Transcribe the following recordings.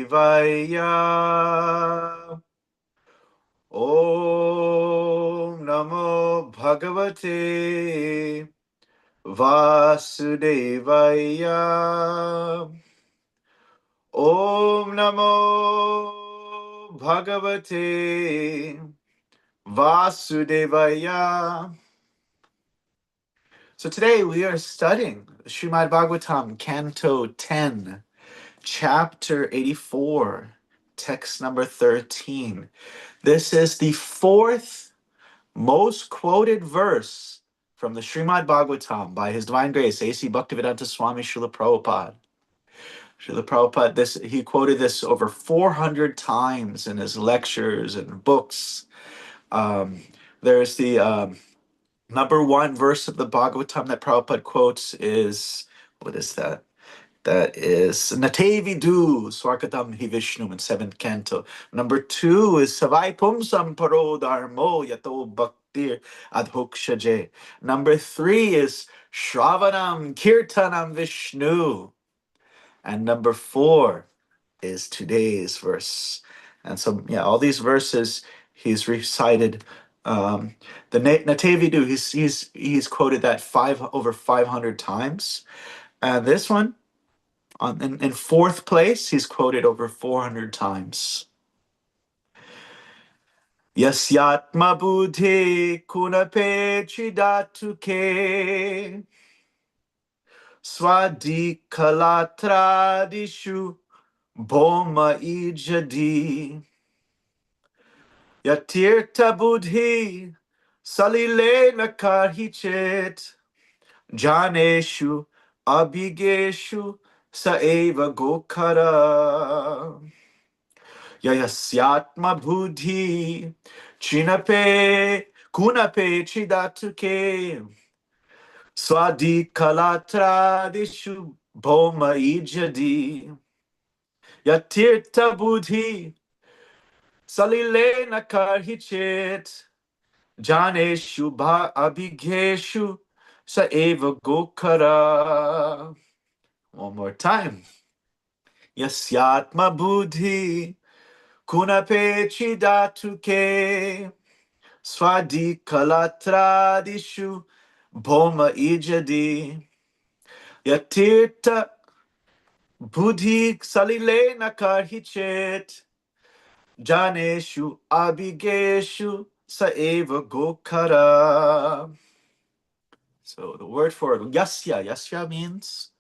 Vasudevaya. Om Namo Bhagavate Vasudevaya. Om Namo Bhagavate Vasudevaya. So today we are studying Srimad Bhagavatam, Canto 10, Chapter 84, text number 13. This is the fourth most quoted verse from the Srimad Bhagavatam by His Divine Grace, A.C. Bhaktivedanta Swami Srila Prabhupada. Srila Prabhupada, he quoted this over 400 times in his lectures and books. There's the number one verse of the Bhagavatam that Prabhupada quotes is, what is that? That is Natevidu Swarkatam Hi Vishnu in seventh canto. Number two is Savai Pumsam Paro Dharmo Yato Bhaktir Adhokshaje. Number three is Shravanam Kirtanam Vishnu. And number four is today's verse. And so, yeah, all these verses he's recited. The Natevidu, he's quoted that over 500 times. And this one, in fourth place, he's quoted over 400 times. Yasyatma buddhi kunape chidatuke swadikalatradishu boma ijadi yatirta buddhi salile nakarhichet janeshu abhigeshu saeva gokara yasyatma buddhi chinape kunape chidatuke swadi kalatradishu boma ijadi yatirta buddhi salile nakarhichet janeshu bha abhigeshu saeva gokara. One more time. Yasyatma buddhi kunape chidatuke swadi kalatradishu boma ijadi yatirta buddhi salile nakarhichet janeshu abhigeshu saeva gokara. So the word for yasya means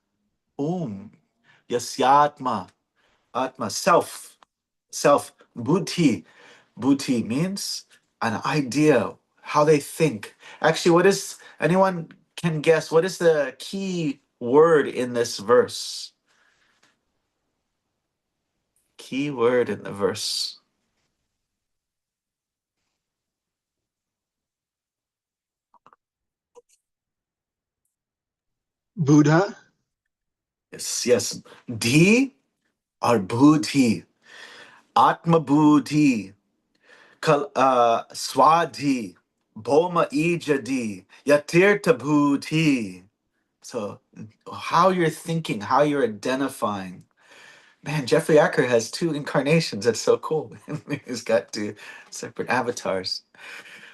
yasyatma, atma, self, buddhi means an idea, how they think. Actually, anyone can guess, what is the key word in this verse? Key word in the verse. Buddha? Yes. Dhi or buddhi. Atma buddhi. Swadhi. Boma ijadi. Yatirta buddhi. So how you're thinking, how you're identifying. Man, Jeffrey Acker has two incarnations. That's so cool. He's got two separate avatars.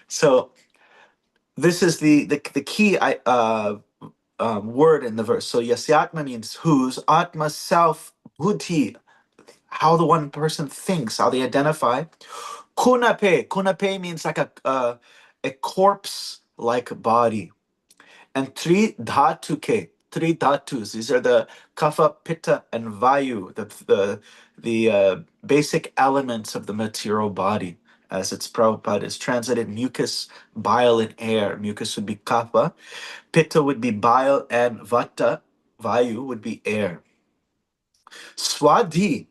So this is the key word in the verse. So yasyatma means whose, atma self, buddhi, how the one person thinks, how they identify. Kunape means like a corpse-like body. And three dhatus. These are the kapha, pitta, and vayu, the basic elements of the material body. As it's Prabhupada is translated, mucus, bile, and air. Mucus would be kapha, pitta would be bile, and vata, vayu, would be air. Swadhi,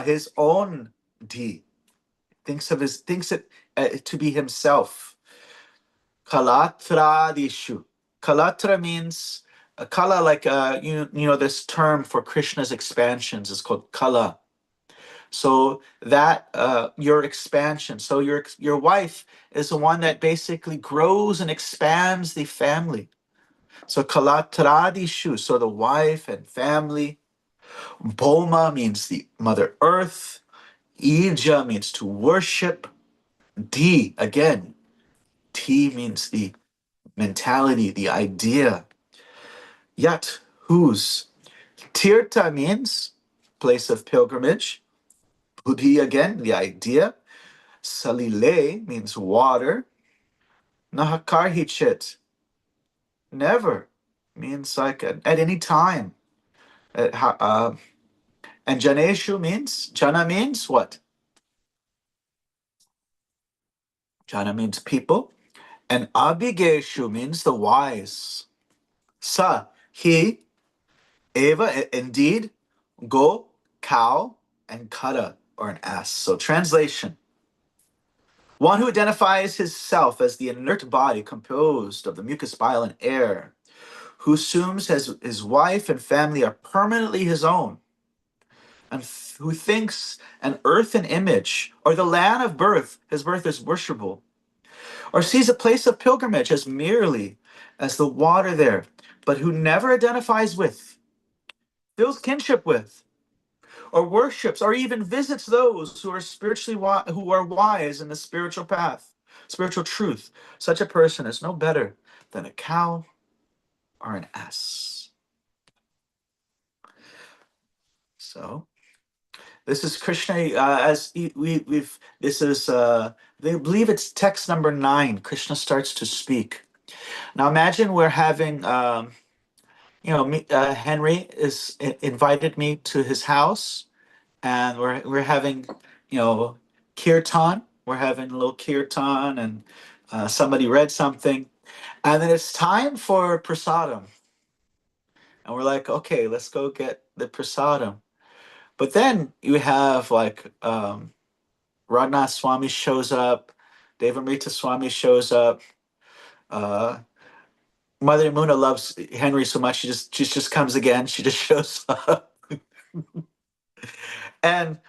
his own dhi, thinks it to be himself. Kalatradishu. Kalatra means kala, like you know this term for Krishna's expansions is called kala. So that your expansion. So your wife is the one that basically grows and expands the family. So kalatradishu. So the wife and family. Boma means the Mother Earth. Ija means to worship. Di, again, Ti means the mentality, the idea. Yat, whose. Tirtha means place of pilgrimage. Buddhi, again, the idea. Salile means water. Nahakarhichit, never, means like at any time. And Janeshu means, Jana means what? Jana means people. And Abhigeshu means the wise. Sa, he, Eva, indeed, go, cow, and Kara, or an ass. So translation. One who identifies his self as the inert body composed of the mucus, bile, and air, who assumes his wife and family are permanently his own, and who thinks an earthen image or the land of birth, his birth is worshipable, or sees a place of pilgrimage as merely as the water there, but who never identifies with, feels kinship with, or worships, or even visits those who are who are wise in the spiritual path, spiritual truth. Such a person is no better than a cow or an ass. So this is Krishna, as we've. This is, they believe it's text number 9. Krishna starts to speak. Now imagine we're having, Henry is invited me to his house, and we're having, kirtan. We're having a little kirtan, and somebody read something, and then it's time for prasadam, and we're like, okay, let's go get the prasadam. But then you have like, Radhanath Swami shows up, Devamrita Swami shows up. Uh, Mother Yamuna loves Henry so much she just comes again. She just shows up, and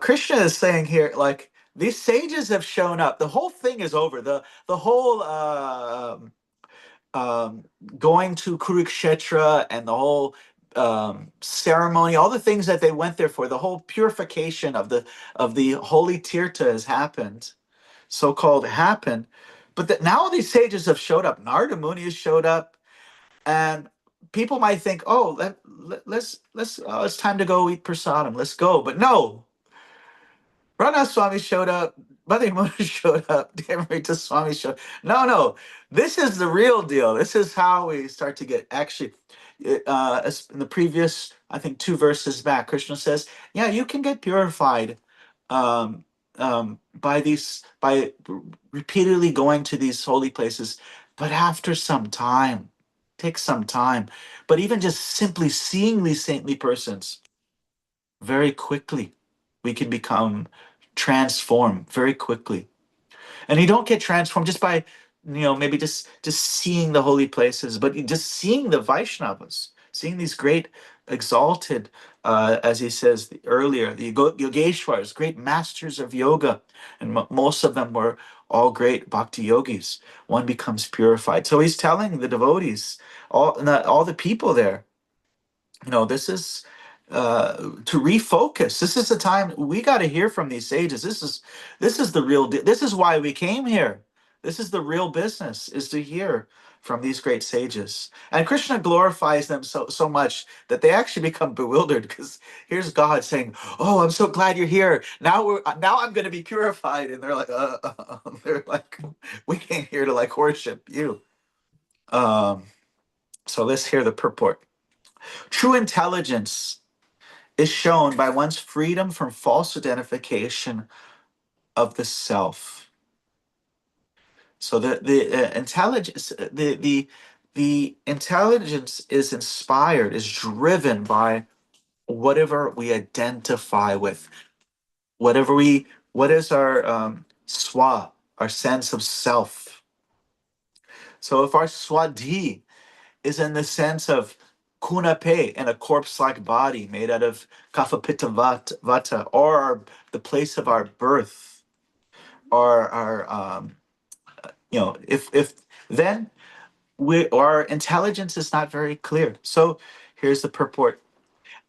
Krishna is saying here, like, these sages have shown up. The whole thing is over. The whole um, going to Kurukshetra and the whole ceremony, all the things that they went there for, the whole purification of the holy tirtha has happened, so-called happened. But that now these sages have showed up. Narada Muni has showed up, and people might think, "Oh, let's it's time to go eat prasadam. Let's go." But no, Rana Swami showed up. Mother Mona showed up. Devarita Swami showed. No. This is the real deal. This is how we start to get actually. As in the previous, I think 2 verses back, Krishna says, "Yeah, you can get purified, um, by repeatedly going to these holy places, but after some time, take some time. But even just simply seeing these saintly persons, very quickly, we can become transformed very quickly. And you don't get transformed just by, maybe just seeing the holy places, but just seeing the Vaishnavas, seeing these great exalted, as he says earlier, the Yogeshwars, great masters of yoga, and most of them were all great bhakti yogis. One becomes purified. So he's telling the devotees, all the people there, this is, to refocus. This is the time we got to hear from these sages. This is the real this is why we came here. This is the real business, is to hear from these great sages. And Krishna glorifies them so much that they actually become bewildered, because here's God saying, "Oh, I'm so glad you're here. Now I'm going to be purified." And they're like, they're like, "We came here to like worship you." um so let's hear the purport. True intelligence is shown by one's freedom from false identification of the self. So the intelligence, the intelligence is inspired, is driven by whatever we identify with, what is our, swa, our sense of self. So if our swadi is in the sense of kunape, in a corpse-like body made out of kapha pitta vata, or the place of our birth, or our, if then our intelligence is not very clear. So here's the purport.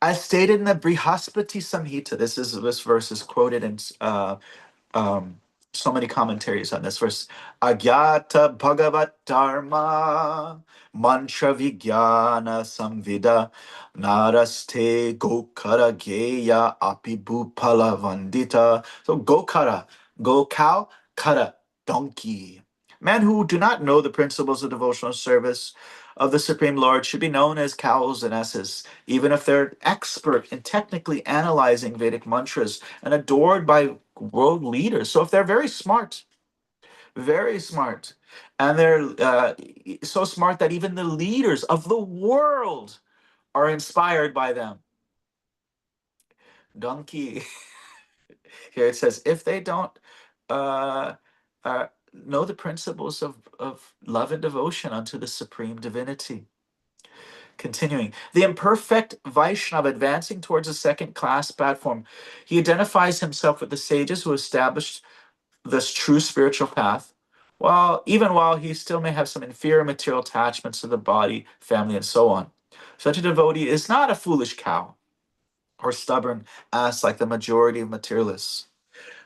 As stated in the Brihaspati Samhita, this verse is quoted in um, so many commentaries on this verse. Agyata Bhagavat Dharma Mantra Vijnana Samvida Naraste Gokara Geya Apibhupala Vandita. So Gokara, go cow, kara, donkey. Men who do not know the principles of devotional service of the Supreme Lord should be known as cows and asses, even if they're expert in technically analyzing Vedic mantras and adored by world leaders. So if they're very smart, and they're so smart that even the leaders of the world are inspired by them. Donkey. Here it says, if they don't uh, know the principles of love and devotion unto the supreme divinity. Continuing, the imperfect Vaishnava advancing towards a second class platform, he identifies himself with the sages who established this true spiritual path, while he still may have some inferior material attachments to the body, family, and so on. Such a devotee is not a foolish cow or stubborn ass like the majority of materialists,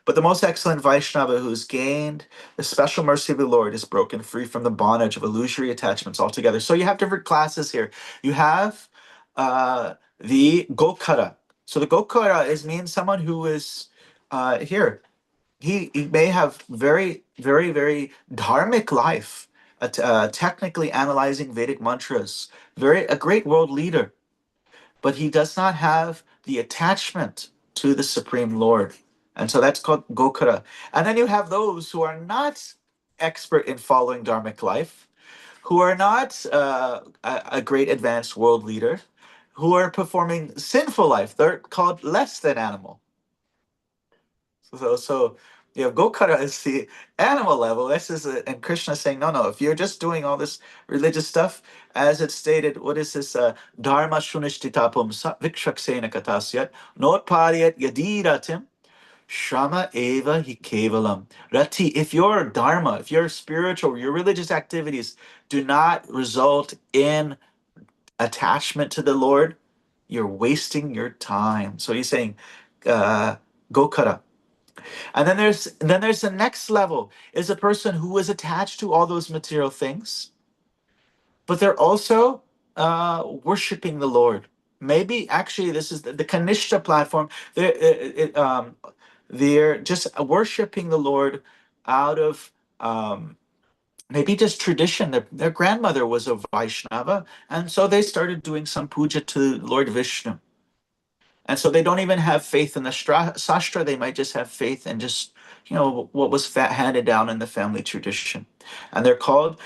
but the most excellent Vaishnava who has gained the special mercy of the Lord is broken free from the bondage of illusory attachments altogether. So you have different classes here. You have the Gokara. So the Gokara means someone who is here. He may have very dharmic life, technically analyzing Vedic mantras, a great world leader, but he does not have the attachment to the Supreme Lord. And so that's called Gokara. And then you have those who are not expert in following dharmic life, who are not a great advanced world leader, who are performing sinful life. They're called less than animal. So you have Gokara is the animal level. And Krishna is saying, no. If you're just doing all this religious stuff, as it's stated, what is this? Dharma shunishtitapum vikshaksena katasyat not pariyat yadiratim Shrama eva hi kevalam. Rati, if your dharma, if your spiritual, your religious activities do not result in attachment to the Lord, you're wasting your time. So he's saying, Gokara. And then there's the next level is a person who is attached to all those material things, but they're also worshiping the Lord. Maybe actually this is the Kanishta platform. They're just worshiping the Lord out of maybe just tradition. Their grandmother was a Vaishnava, and so they started doing some puja to Lord Vishnu. And so they don't even have faith in the sastra. They might just have faith in just what was handed down in the family tradition. And they're called.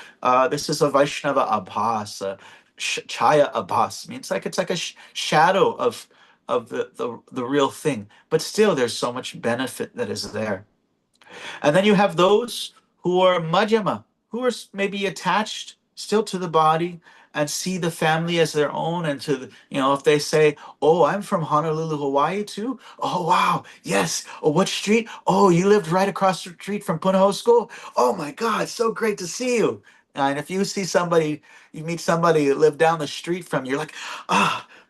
This is a Vaishnava Abhas, Chaya Abhas. Means like it's like a shadow of the real thing. But still, there's so much benefit that is there. And then you have those who are Madhyama, who are maybe attached still to the body and see the family as their own. And if they say, oh, I'm from Honolulu, Hawaii too. Oh, wow. Yes. Oh, what street? Oh, you lived right across the street from Punahou School. Oh my God, so great to see you. And if you meet somebody who lived down the street from you, you're like,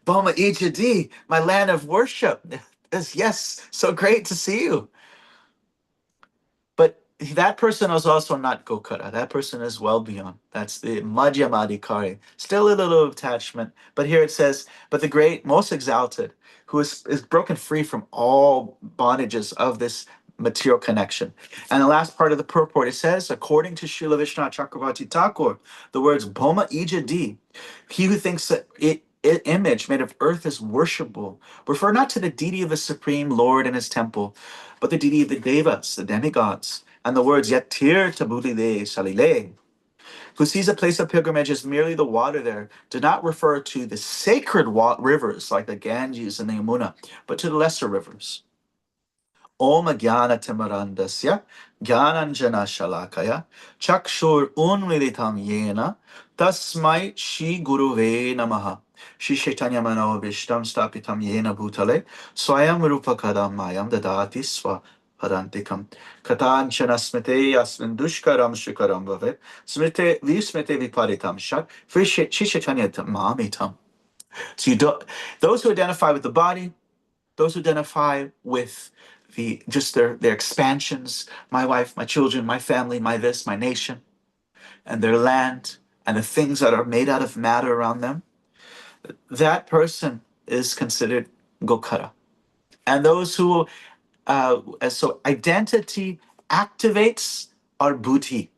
Boma Ijadi, my land of worship. Yes, so great to see you. But that person is also not Gokara. That person is well beyond. That's the Madhyamadikari. Still a little attachment. But here it says, but the great, most exalted, who is broken free from all bondages of this material connection. And the last part of the purport, it says, according to Srila Vishwanath Chakravarti Thakur, the words Bhoma Ijadi, he who thinks that image made of earth is worshipable, refer not to the deity of the Supreme Lord and his temple, but the deity of the devas, the demigods. And the words Yatir Tabulile Salile, who sees a place of pilgrimage as merely the water there, do not refer to the sacred rivers like the Ganges and the Yamuna, but to the lesser rivers. Om Jnana Timarandasya Jnananjana Shalakaya Chakshur Unmilitam Yena Tasmai Shri Guruve Namaha Shri Chaitanya Mano Vishtam Stapitam Yena Bhutale Swayam Rupa Kadam Mayam Dadati Swa Padantikam Katanchana Smite Yasmin Dushkaram Shikaram Bhavet Smite Vismite Viparitam Shat Shri Chaitanya Mamitam. So you don't, those who identify with the body, those who identify with just their expansions, my wife, my children, my family, my this, my nation, and their land, and the things that are made out of matter around them, that person is considered Gokara. And those who, so identity activates our buddhi.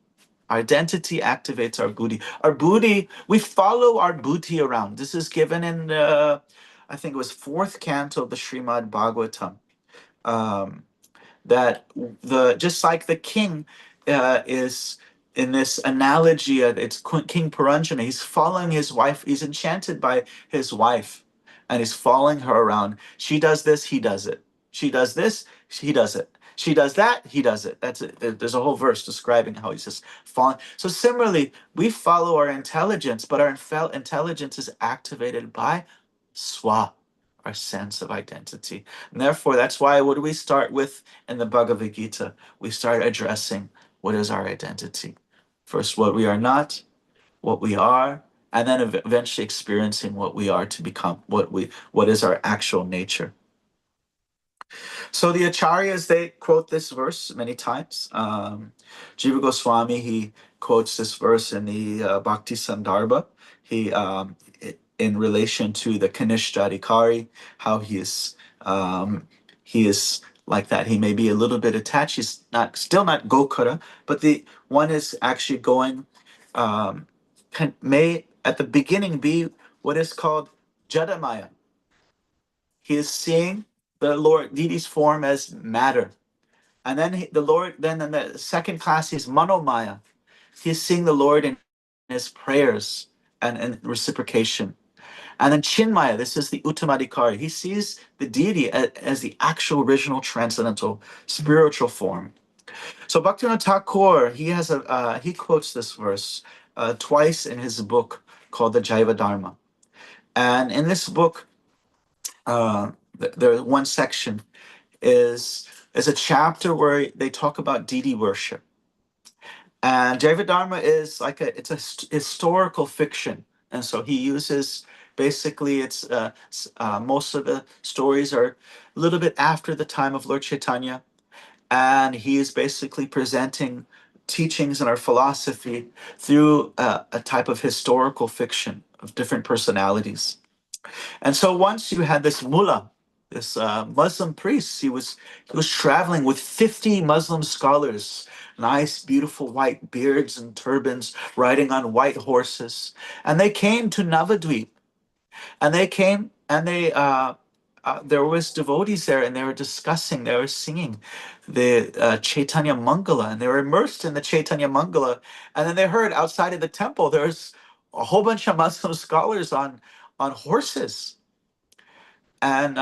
Identity activates our buddhi. Our buddhi, we follow our buddhi around. This is given in, I think it was fourth canto of the Srimad Bhagavatam. Um, that just like the king is in this analogy, it's King Puranjana. He's following his wife. He's enchanted by his wife, and he's following her around. She does this, he does it. She does this, he does it. She does that, he does it. That's it. There's a whole verse describing how he's just following. So similarly, we follow our intelligence, but our intelligence is activated by swa, our sense of identity. And therefore, that's why what do we start with in the Bhagavad Gita? We start addressing what is our identity. First, what we are not, what we are, and then eventually experiencing what we are to become, what is our actual nature. So the acharyas, they quote this verse many times. Jiva Goswami, he quotes this verse in the Bhakti Sandarbha. In relation to the Kanishta Adhikari, how he is like that. He may be a little bit attached. He's still not Gokara, but the one is actually going, may at the beginning be what is called Jadamaya. He is seeing the Lord Deity's form as matter. And then then in the second class, he's Manomaya. He's seeing the Lord in his prayers and reciprocation. And then Chinmaya, this is the Uttamadikari. He sees the deity as the actual original transcendental spiritual form. So Bhaktivinoda Thakur, he quotes this verse twice in his book called the Jaiva Dharma. And in this book, there one section is a chapter where they talk about deity worship. And Jaiva Dharma is it's a historical fiction, and so he uses basically most of the stories are a little bit after the time of Lord Chaitanya, and he is basically presenting teachings in our philosophy through a type of historical fiction of different personalities. And so once you had this mullah, this Muslim priest, he was traveling with 50 Muslim scholars, nice, beautiful white beards and turbans, riding on white horses, and they came to Navadvip, and they came and there was devotees there, and they were discussing, they were singing the Chaitanya Mangala, and they were immersed in the Chaitanya Mangala, and then they heard outside of the temple there's a whole bunch of Muslim scholars on horses. And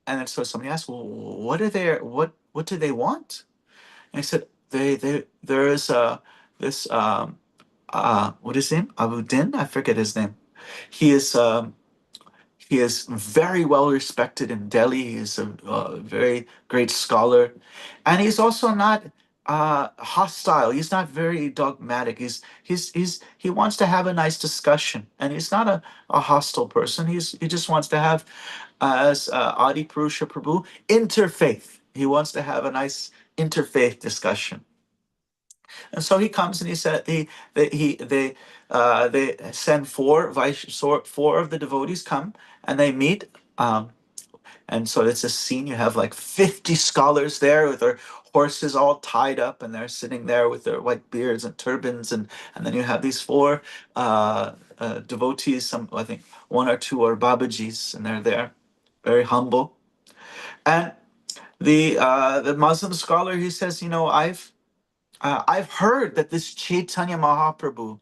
then so somebody asked, well, what do they want? And he said, there is this what is his name? Abudin? I forget his name. He is he is very well respected in Delhi. He's a very great scholar, and he's also not hostile. He's not very dogmatic. He wants to have a nice discussion, and he's not a hostile person. He just wants to have, as Adi Purusha Prabhu, interfaith. He wants to have a nice interfaith discussion. And so he comes and he said they send four of the devotees come and they meet. And so it's a scene. You have like 50 scholars there with their horses all tied up, and they're sitting there with their white beards and turbans, and then you have these four devotees. Some, I think one or two are Babajis, and they're there, very humble. And the Muslim scholar, he says, I've heard that this Chaitanya Mahaprabhu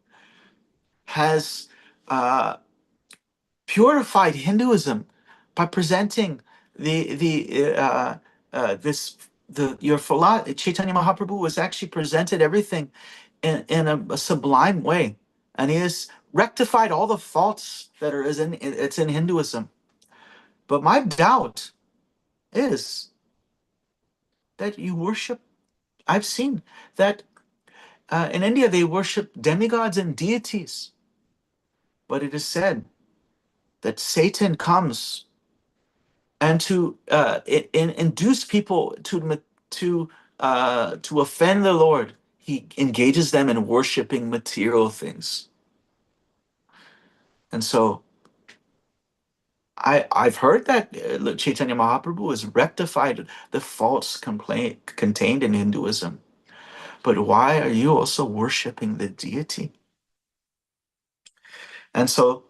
has purified Hinduism by presenting your philosophy. Chaitanya Mahaprabhu was actually presented everything in a sublime way, and he has rectified all the faults that are in Hinduism. But my doubt is that you worship. I've seen that in India they worship demigods and deities, but it is said that Satan comes and to induce people to offend the Lord. He engages them in worshiping material things. And so I've heard that Chaitanya Mahaprabhu has rectified the faults complaint contained in Hinduism. But why are you also worshiping the deity? And so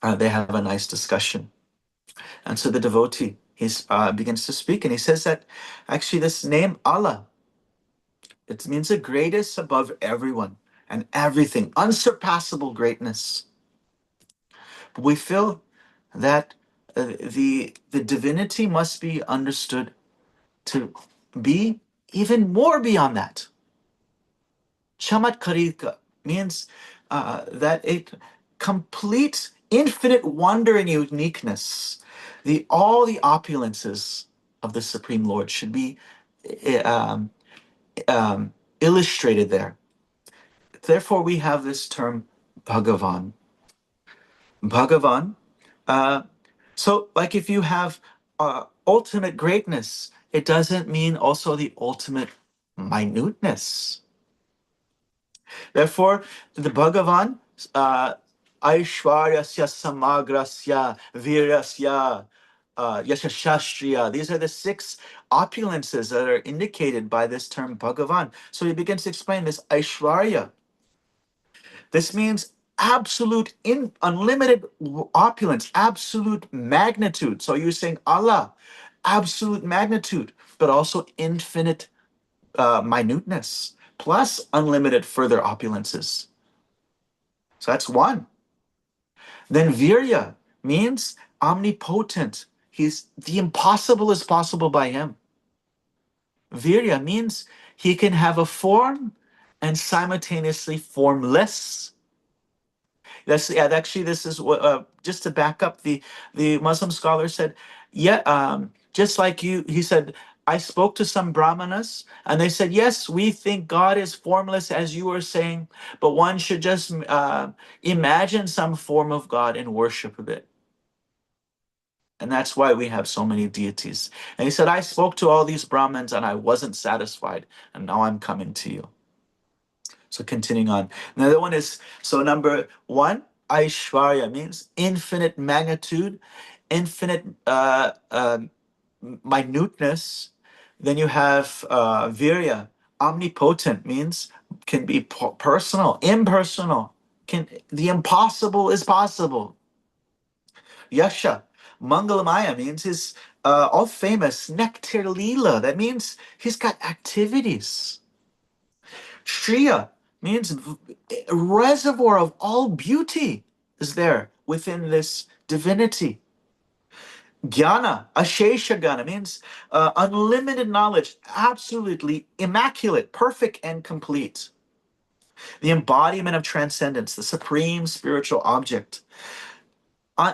they have a nice discussion. And so the devotee begins to speak, and he says that actually this name Allah, it means the greatest above everyone and everything, unsurpassable greatness. But we feel that the divinity must be understood to be even more beyond that. Chamatkarika means that it complete infinite wonder and uniqueness. All the opulences of the Supreme Lord should be um, illustrated there. Therefore, we have this term Bhagavan. Bhagavan. Uh, so, like if you have ultimate greatness, it doesn't mean also the ultimate minuteness. Therefore, the Bhagavan, Aishwaryasya Samagrasya Virasya Yashashastriya, these are the six opulences that are indicated by this term Bhagavan. So he begins to explain this Aishwarya. This means absolute, unlimited opulence, absolute magnitude. So you're saying Allah, absolute magnitude, but also infinite minuteness, plus unlimited further opulences. So that's one. Then virya means omnipotent. He's the impossible is possible by him. Virya means he can have a form and simultaneously formless. That's yeah. Actually, this is what just to back up the Muslim scholar said. Yeah, just like you, he said. I spoke to some brahmanas, and they said, yes, we think God is formless, as you were saying, but one should just imagine some form of God and worship of it. And that's why we have so many deities. And he said, I spoke to all these brahmins, and I wasn't satisfied, and now I'm coming to you. So continuing on. Another one is, so number one, Aishwarya means infinite magnitude, infinite minuteness. Then you have Virya, omnipotent means can be personal, impersonal. Can the impossible is possible. Yasha, Mangalamaya means his all famous Nectar Leela. That means he's got activities. Shriya means a reservoir of all beauty is there within this divinity. Jnana, Ashesha Gana means unlimited knowledge, absolutely immaculate, perfect, and complete. The embodiment of transcendence, the supreme spiritual object,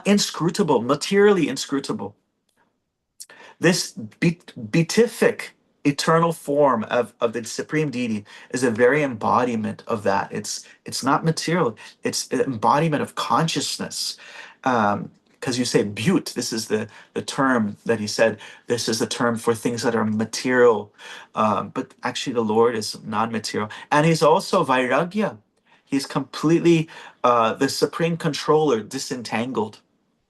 inscrutable, materially inscrutable. This beatific eternal form of the supreme deity is a very embodiment of that. It's not material. It's an embodiment of consciousness. Because you say butte, this is the term that he said. This is the term for things that are material, but actually the Lord is non-material, and he's also vairagya. He's completely the supreme controller, disentangled.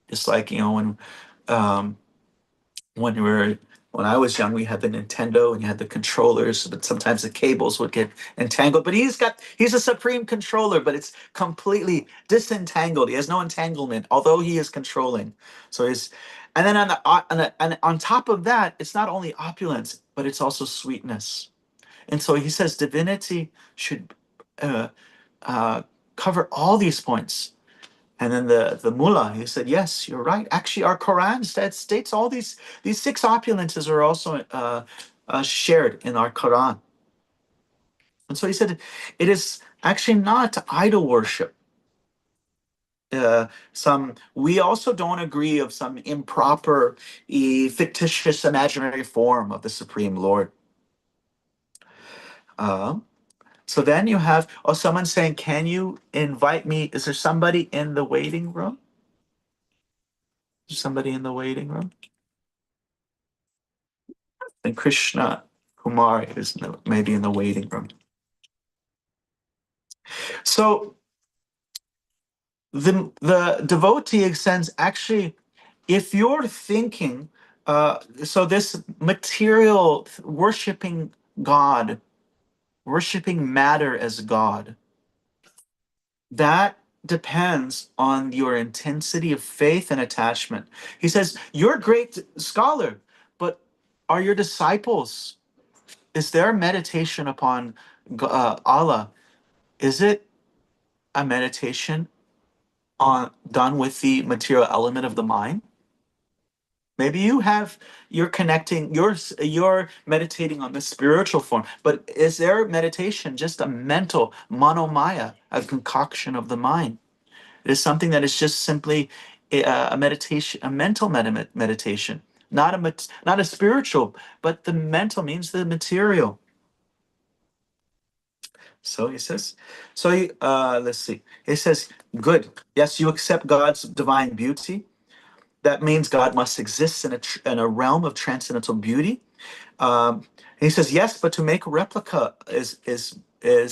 Just like um, when we were when I was young, we had the Nintendo and you had the controllers, but sometimes the cables would get entangled. But he's a supreme controller, but it's completely disentangled. He has no entanglement, although he is controlling. So he's and then and on top of that, it's not only opulence, but it's also sweetness. And so he says divinity should uh, uh, cover all these points. And then the mullah, he said, yes, you're right. Actually, our Quran states all these six opulences are also shared in our Quran. And so he said, it is actually not idol worship. Some we also don't agree of some improper, fictitious, imaginary form of the Supreme Lord. Uh, so then you have someone saying, "Can you invite me? Is there somebody in the waiting room?" Is somebody in the waiting room? And Krishna Kumar is maybe in the waiting room. So the devotee extends actually, if you're thinking, so this material worshiping God, worshiping matter as God, that depends on your intensity of faith and attachment. He says, you're a great scholar, but are your disciples, is their meditation upon Allah, is it a meditation on done with the material element of the mind? Maybe you're connecting, you're meditating on the spiritual form, but is their meditation just a mental monomaya, a concoction of the mind? It is something that is just simply a meditation, a mental meditation, not a spiritual, but the mental means the material. So he says, let's see. He says, good. Yes, you accept God's divine beauty. That means God must exist in a realm of transcendental beauty. He says, yes, but to make a replica is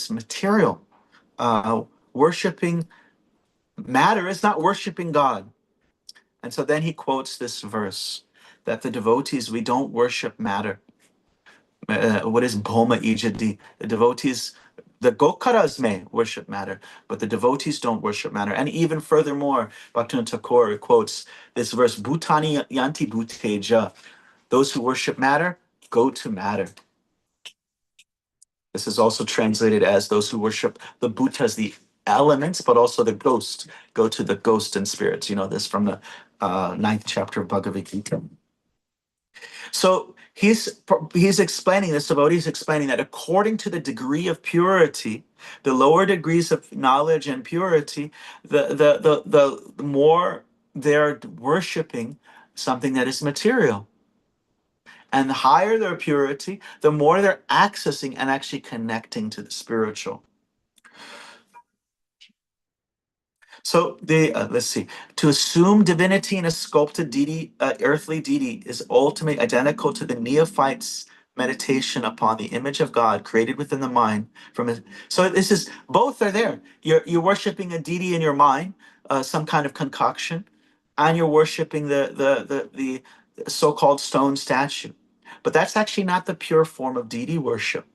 material. Worshipping matter is not worshiping God. And so then he quotes this verse that the devotees, we don't worship matter. What is Bhoma Ijadi? The devotees, the Gokaras may worship matter, but the devotees don't worship matter. And even furthermore, Bhaktivinoda Thakur quotes this verse, Bhutani Yanti Bhuteja. Those who worship matter, go to matter. This is also translated as those who worship the Bhutas, the elements, but also the ghost, go to the ghost and spirits. You know this from the ninth chapter of Bhagavad Gita. So he's explaining, this devotee is explaining that according to the degree of purity, the lower degrees of knowledge and purity, the more they're worshiping something that is material. And the higher their purity, the more they're accessing and actually connecting to the spiritual. So let's see. To assume divinity in a sculpted deity, earthly deity, is ultimately identical to the neophyte's meditation upon the image of God created within the mind. So this is, both are there. You're worshiping a deity in your mind, some kind of concoction, and you're worshiping the so-called stone statue. But that's actually not the pure form of deity worship.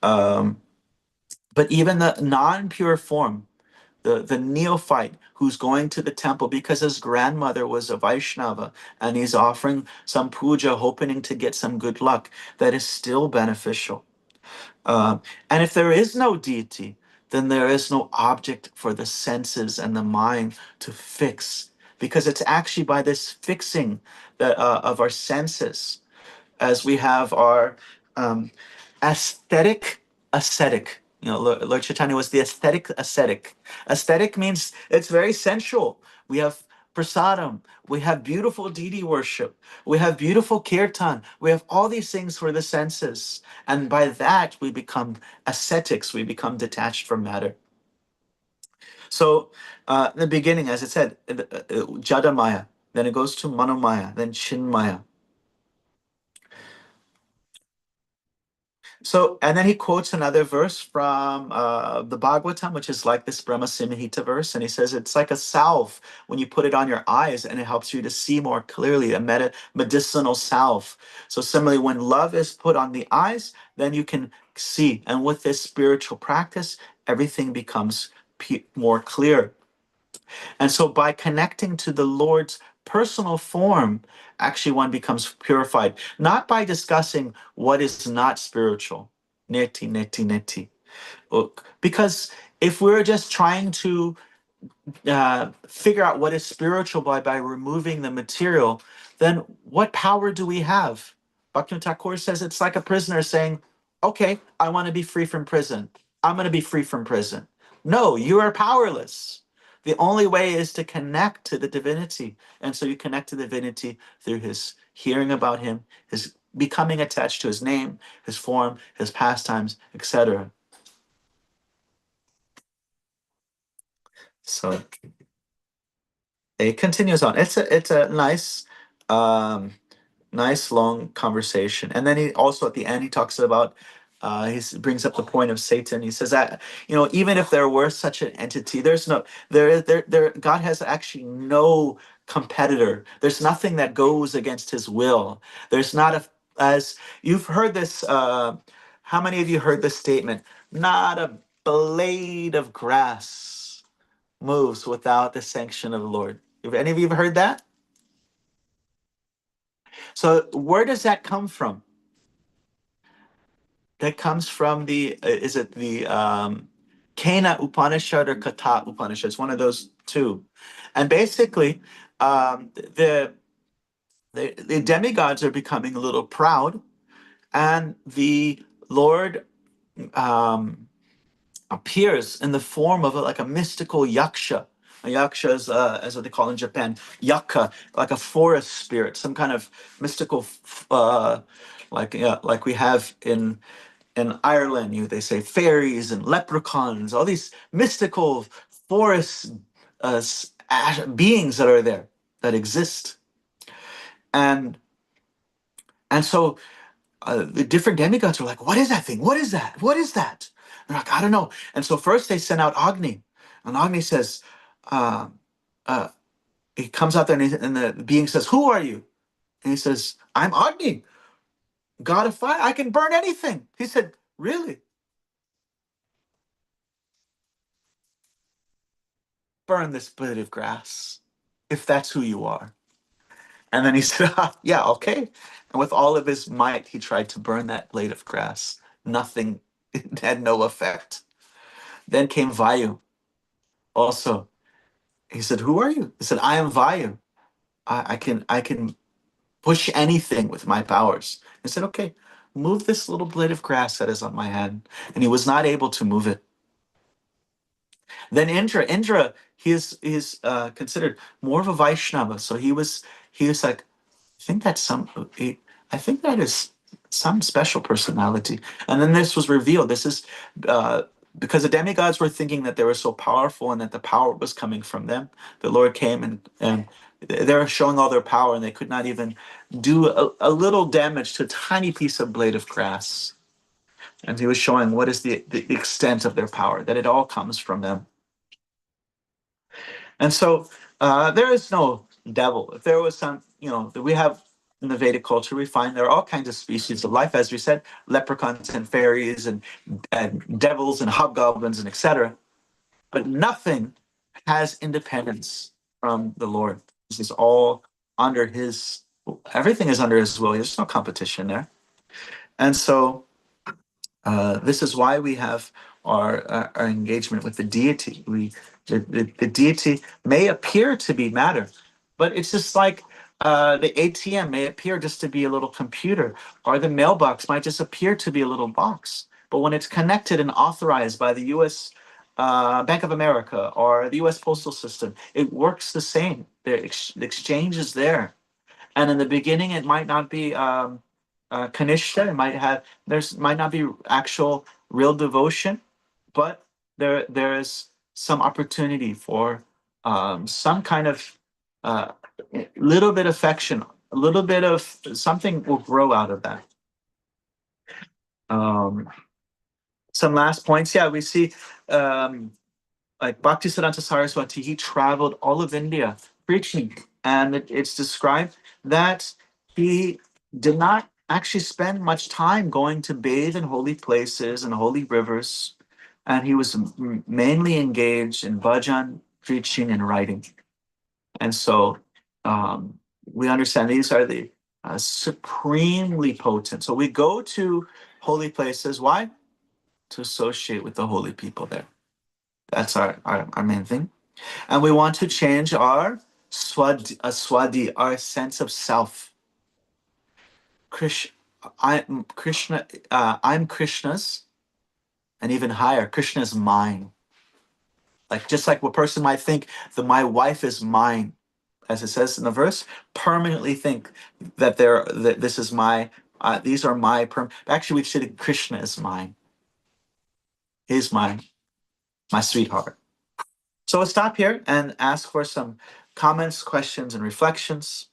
Um, but even the non-pure form, the neophyte who's going to the temple because his grandmother was a Vaishnava and he's offering some puja hoping to get some good luck, that is still beneficial. And if there is no deity, then there is no object for the senses and the mind to fix, because it's actually by this fixing of our senses, as we have our um, aesthetic ascetic. You know, Lord Chaitanya was the aesthetic ascetic. Aesthetic means it's very sensual. We have prasadam, we have beautiful deity worship, we have beautiful kirtan, we have all these things for the senses. And by that, we become ascetics, we become detached from matter. So, in the beginning, as it said, Jadamaya, then it goes to Manomaya, then Chinmaya. So, and then he quotes another verse from the Bhagavatam, which is like this Brahma Simhita verse. And he says, it's like a salve when you put it on your eyes and it helps you to see more clearly, a medicinal salve. So, similarly, when love is put on the eyes, then you can see. And with this spiritual practice, everything becomes more clear. And so by connecting to the Lord's personal form, actually one becomes purified, not by discussing what is not spiritual. Neti, neti, neti. Look, because if we're just trying to figure out what is spiritual by removing the material, then what power do we have? Bhaktivinoda Thakur says it's like a prisoner saying, okay, I want to be free from prison. I'm going to be free from prison. No, you are powerless. The only way is to connect to the divinity. And so you connect to the divinity through his hearing about him, his becoming attached to his name, his form, his pastimes, etc. So it continues on. It's a nice, um, nice long conversation. And then he also at the end he talks about brings up the point of Satan. He says that, even if there were such an entity, there's no there God has actually no competitor. There's nothing that goes against his will. There's not a as you've heard this how many of you heard this statement? Not a blade of grass moves without the sanction of the Lord. Have any of you heard that? So where does that come from? That comes from is it the Kena Upanishad or Kata Upanishad? It's one of those two. And basically, the, the demigods are becoming a little proud, and the Lord um, appears in the form of like a mystical yaksha. A yaksha is, as what they call in Japan, yaka, like a forest spirit, some kind of mystical, like we have in Ireland. They say fairies and leprechauns, all these mystical forest beings that are there that exist, and so the different demigods are like, what is that thing? What is that? What is that? They're like, I don't know. And so first they send out Agni, and Agni says, uh, uh, he comes out there, and the being says, "Who are you?" And he says, "I'm Agni, god of fire. I can burn anything." He said, "Really? Burn this blade of grass, if that's who you are." And then he said, "Yeah, okay." And with all of his might, he tried to burn that blade of grass. Nothing, it had no effect. Then came Vayu. Also, he said, "Who are you?" He said, "I am Vayu. I can push anything with my powers." He said, "Okay, move this little blade of grass that is on my hand." And he was not able to move it. Then Indra, he is considered more of a Vaishnava. So he was like, I think that's I think that is some special personality. And then this was revealed. This is uh, because the demigods were thinking that they were so powerful and that the power was coming from them. The Lord came, and they were showing all their power, and they could not even do a little damage to a tiny piece of blade of grass. And he was showing what is the extent of their power, that it all comes from them. And so there is no devil. If there was some, that we have in the Vedic culture, we find there are all kinds of species of life, as we said, leprechauns and fairies and devils and hobgoblins and etc. But nothing has independence from the Lord. This is all under his, everything is under his will. There's no competition there. And so this is why we have our engagement with the deity. The deity may appear to be matter, but it's just like the ATM may appear just to be a little computer, or the mailbox might just appear to be a little box. But when it's connected and authorized by the U.S. Bank of America or the U.S. Postal System, it works the same. The exchange is there, and in the beginning it might not be kanishta. It might not be actual real devotion, but there's some opportunity for some kind of uh, little bit of affection, a little bit of something will grow out of that. um, some last points. Yeah, we see um, like Bhaktisiddhanta Saraswati, he traveled all of India preaching, and it's described that he did not actually spend much time going to bathe in holy places and holy rivers, and he was mainly engaged in bhajan, preaching, and writing. And so um, we understand these are the supremely potent. So we go to holy places. Why? To associate with the holy people there. That's our main thing. And we want to change our swadi, our sense of self. Krishna, I'm Krishna's, and even higher, Krishna is mine. Like just like a person might think that my wife is mine, as it says in the verse, permanently think that this is my, these are my Actually, we should Krishna is mine. He's mine, my sweetheart. So we'll stop here and ask for some comments, questions, and reflections.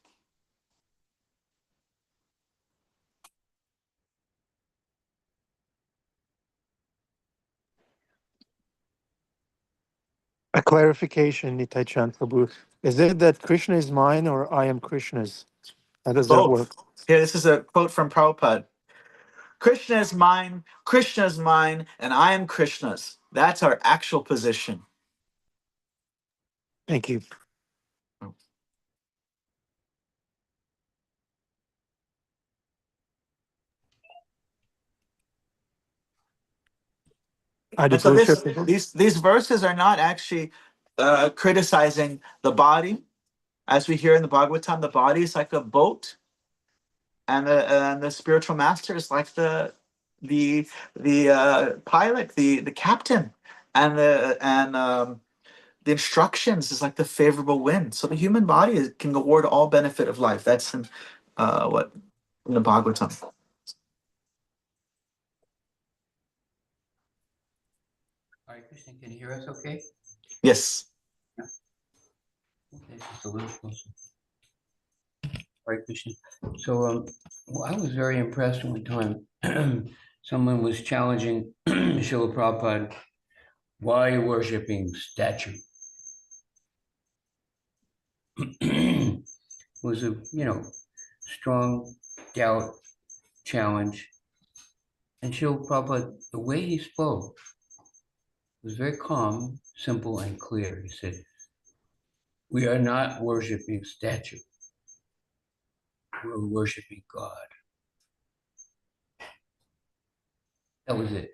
A clarification, Nitai Chand Prabhu. Is it that Krishna is mine or I am Krishna's? How does that work? Both. Here, this is a quote from Prabhupada. Krishna is mine, and I am Krishna's. That's our actual position. Thank you. And so these verses are not actually criticizing the body. As we hear in the Bhagavatam, the body is like a boat, and the spiritual master is like the pilot, the captain, and the instructions is like the favorable wind. So the human body can award all benefit of life. That's in what in the Bhagavatam. Hare Krishna, can you hear us okay? Yes. Okay, just a little closer. Hare Krishna. So I was very impressed one time. Someone was challenging Srila Prabhupada, why are you worshiping statue? It was a strong doubt challenge. And Srila Prabhupada, the way he spoke was very calm, simple, and clear. He said, we are not worshiping statue. We're worshiping God. That was it.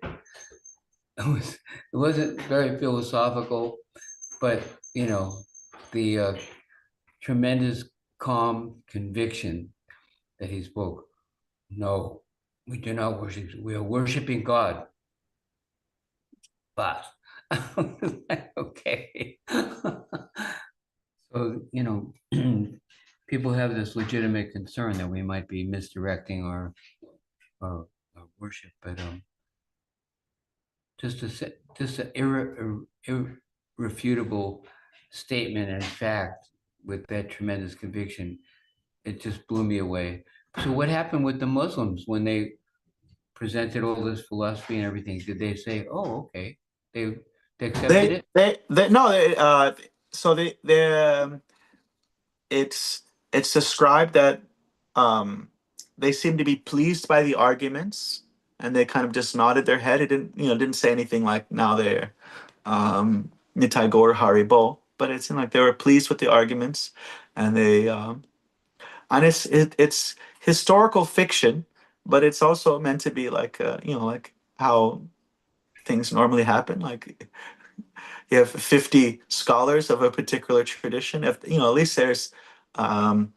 It wasn't very philosophical, but the tremendous calm conviction that he spoke. No, we do not worship. We are worshiping God. But okay. So people have this legitimate concern that we might be misdirecting our worship, but just an irrefutable statement and fact with that tremendous conviction, it just blew me away. So what happened with the Muslims when they presented all this philosophy and everything? Did they say, "Oh, okay"? They accepted it? They no. So it's described that they seemed to be pleased by the arguments, and they kind of just nodded their head. It didn't say anything like now they're Nitai Gaur Haribo, but it seemed like they were pleased with the arguments, and it's historical fiction, but it's also meant to be like like how things normally happen. Like you have 50 scholars of a particular tradition. If at least there's um,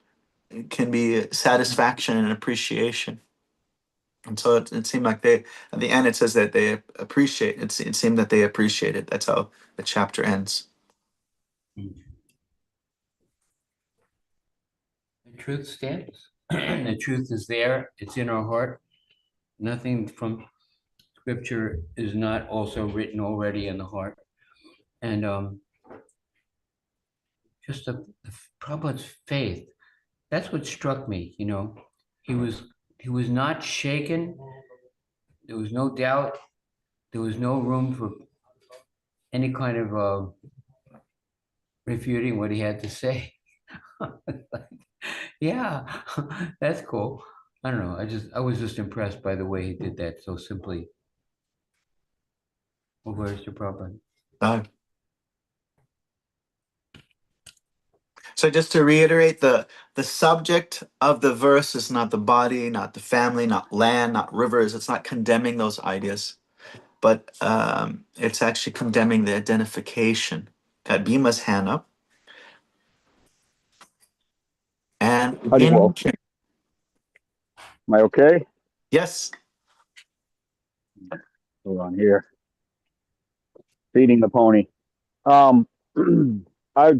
can be satisfaction and appreciation. And so it seemed like they, at the end, it says that they appreciate it. It seemed that they appreciated. That's how the chapter ends. The truth stands. The truth is there. It's in our heart. Nothing from scripture is not also written already in the heart. And just the Prabhupada's faith. That's what struck me. He was not shaken. There was no doubt. There was no room for any kind of refuting what he had to say. Yeah, that's cool. I don't know. I was just impressed by the way he did that so simply. Well, where's your problem? So just to reiterate, the subject of the verse is not the body, not the family, not land, not rivers. It's not condemning those ideas, but it's actually condemning the identification. Got Bima's hand up. And Am I okay? Yes. Hold on here. Feeding the pony. I'm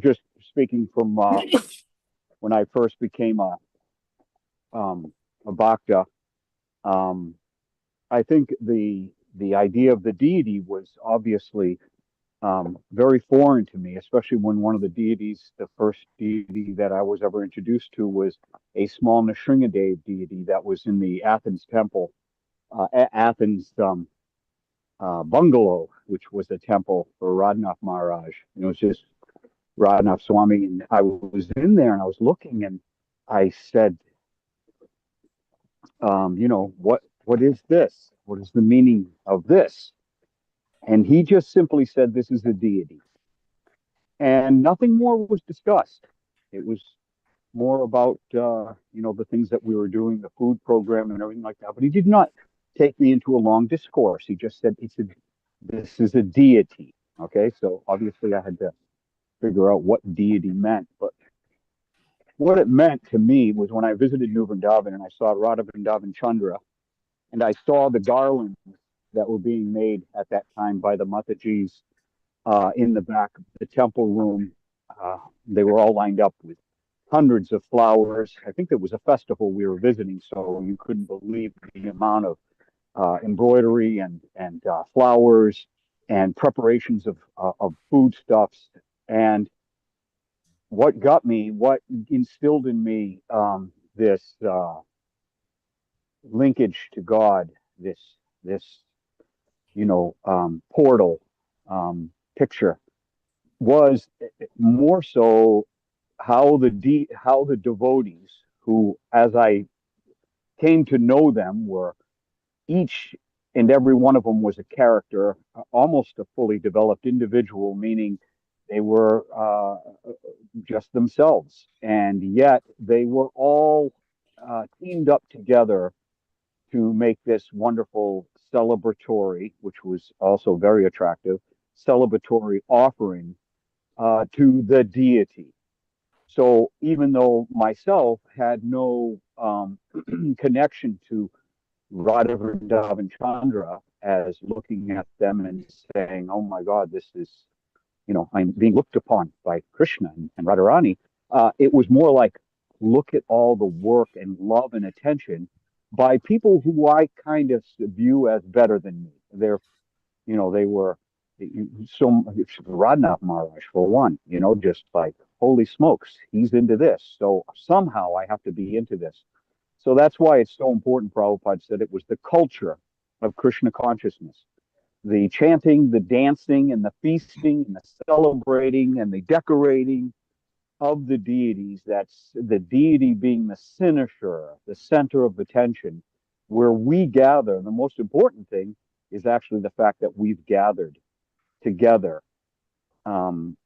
just speaking from when I first became a bhakta. I think the idea of the deity was obviously very foreign to me, especially when one of the deities, the first deity that I was ever introduced to, was a small Nrsingadev deity that was in the Athens temple, Athens bungalow, which was a temple for Radhanath Maharaj. And it was just Radhanath Swami. And I was in there and I was looking and I said, what is this? What is the meaning of this? And he just simply said, this is a deity. And nothing more was discussed. It was more about, the things that we were doing, the food program and everything like that. But he did not take me into a long discourse. He just said, this is a deity. Okay. So obviously I had to figure out what deity meant. But what it meant to me was when I visited New Vrindavan and I saw Radha Vrindavan Chandra and I saw the garlands that were being made at that time by the Matajis in the back of the temple room. They were all lined up with hundreds of flowers. I think there was a festival we were visiting, so you couldn't believe the amount of embroidery and flowers and preparations of foodstuffs. And what instilled in me this linkage to God, this portal picture was more so how the devotees who, as I came to know them, were each and every one of them was a character, almost a fully developed individual, meaning they were just themselves, and yet they were all teamed up together to make this wonderful celebratory, which was also very attractive, celebratory offering to the deity. So even though myself had no connection to Radha Vrindavan Chandra as looking at them and saying, oh my God, this is, I'm being looked upon by Krishna and Radharani, it was more like, look at all the work and love and attention by people who I kind of view as better than me. They were so Radhanath Maharaj for one, just like, holy smokes, he's into this. So somehow I have to be into this. So that's why it's so important, Prabhupada said it was the culture of Krishna consciousness. The chanting, the dancing, and the feasting, and the celebrating, and the decorating of the deities. That's the deity being the cynosure, the center of attention, where we gather. The most important thing is actually the fact that we've gathered together. And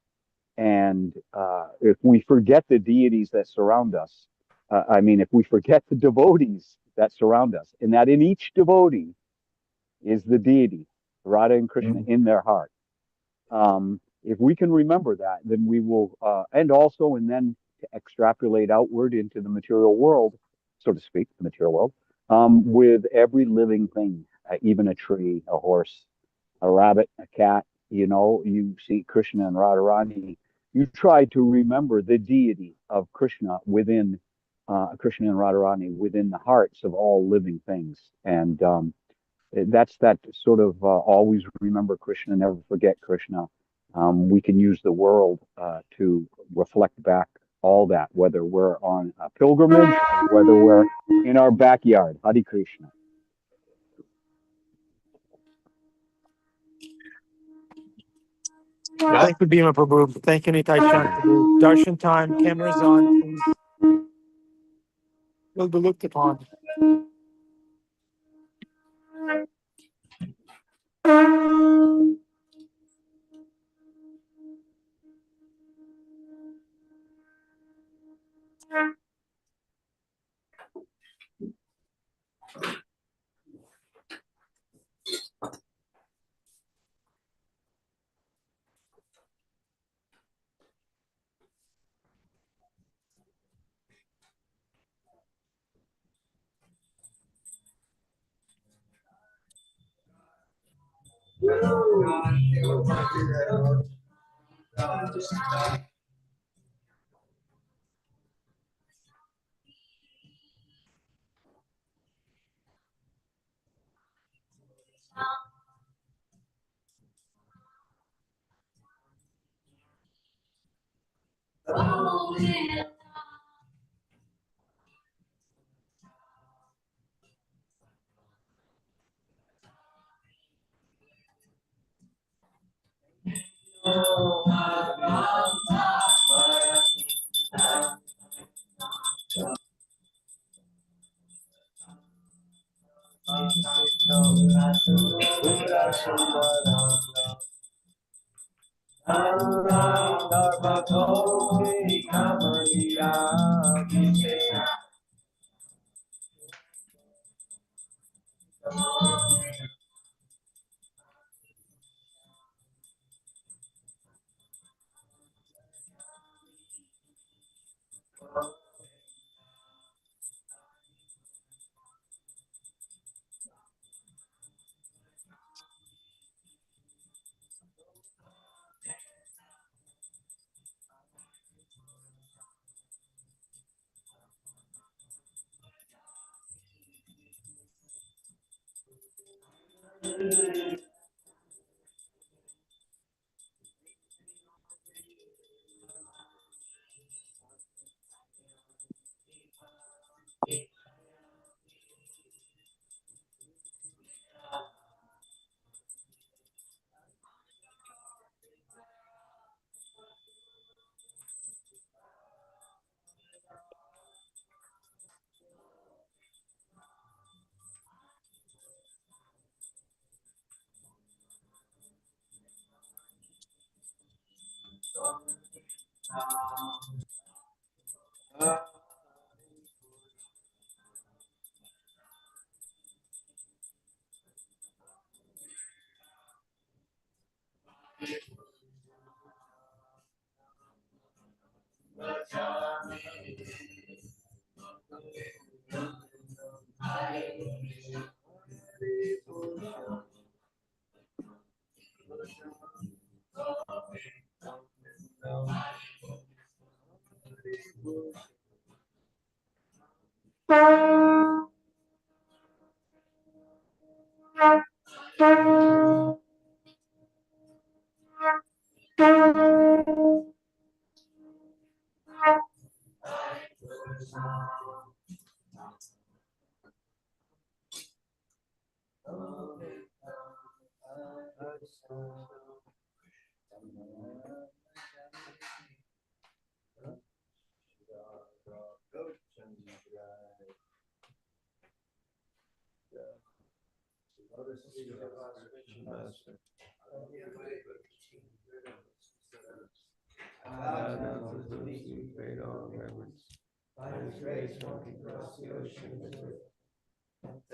if we forget the deities that surround us, if we forget the devotees that surround us, and that in each devotee is the deity, Radha and Krishna, in their heart. If we can remember that, then we will, and then to extrapolate outward into the material world, so to speak, the material world, with every living thing, even a tree, a horse, a rabbit, a cat. You see Krishna and Radharani. You try to remember the deity of Krishna within Krishna and Radharani within the hearts of all living things, and that's that sort of always remember Krishna, never forget Krishna. We can use the world to reflect back all that, whether we're on a pilgrimage or whether we're in our backyard. Hare Krishna. Yeah. Thank you, Bhima Prabhu. Thank you, Nitai Chand Prabhu. Darshan time, cameras on, please. Will be looked upon.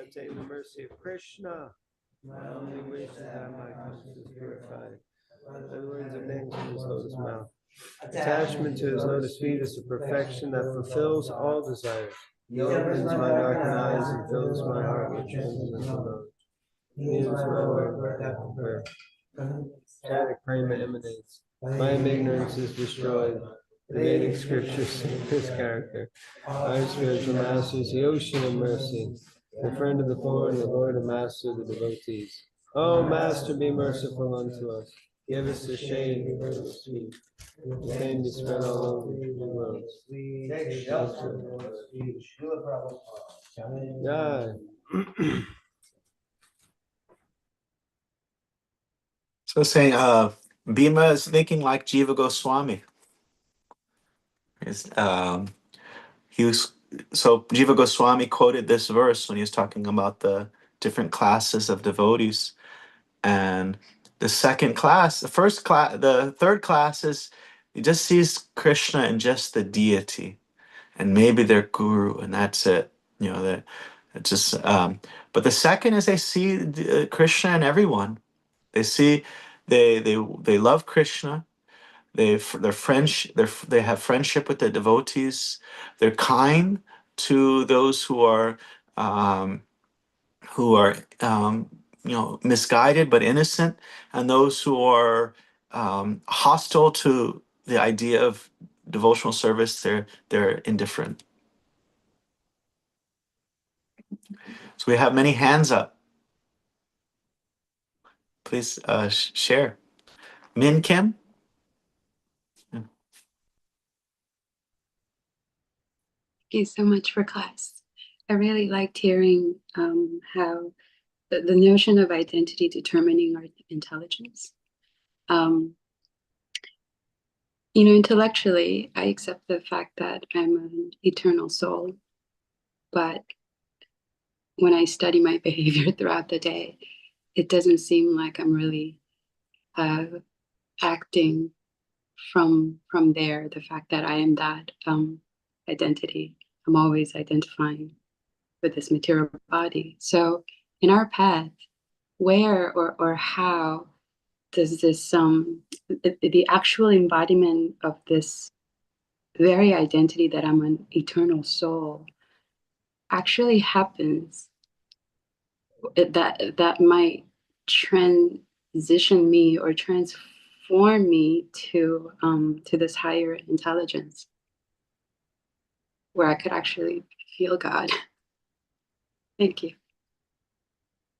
Obtain the mercy of Krishna. My only wish is that my conscience is purified by the words of names in his lotus mouth. Attachment to his lotus feet is the perfection that fulfills all desires. He opens my darkened eyes and fills my heart with transcendental knowledge. He is my Lord, where static prema emanates. My ignorance is destroyed. The Vedic scriptures sing his character. Our spiritual master is the ocean of mercy, the friend of the poor and the Lord and master of the devotees. O Master, be merciful unto us. Give us the shade of your lotus feet. The fame be spread all over the world. Yeah. So saying, Bhima is thinking like Jiva Goswami. Is he was so Jiva Goswami quoted this verse when he was talking about the different classes of devotees, and the second class, the first class, the third class is he just sees Krishna and just the deity, and maybe their guru, and that's it. You know that it's just. But the second is they see Krishna and everyone. They see they love Krishna. They have friendship with the devotees. They're kind to those um, who are misguided but innocent, and those who are hostile to the idea of devotional service. They're indifferent. So we have many hands up. Please share. Min Kim. you so much for class. I really liked hearing how the notion of identity determining our intelligence. Intellectually, I accept the fact that I'm an eternal soul, but when I study my behavior throughout the day, it doesn't seem like I'm really acting from there, the fact that I am that identity. I'm always identifying with this material body. So in our path, where or how does this the actual embodiment of this very identity that I'm an eternal soul actually happens, that might transition me or transform me to this higher intelligence where I could actually feel God. Thank you.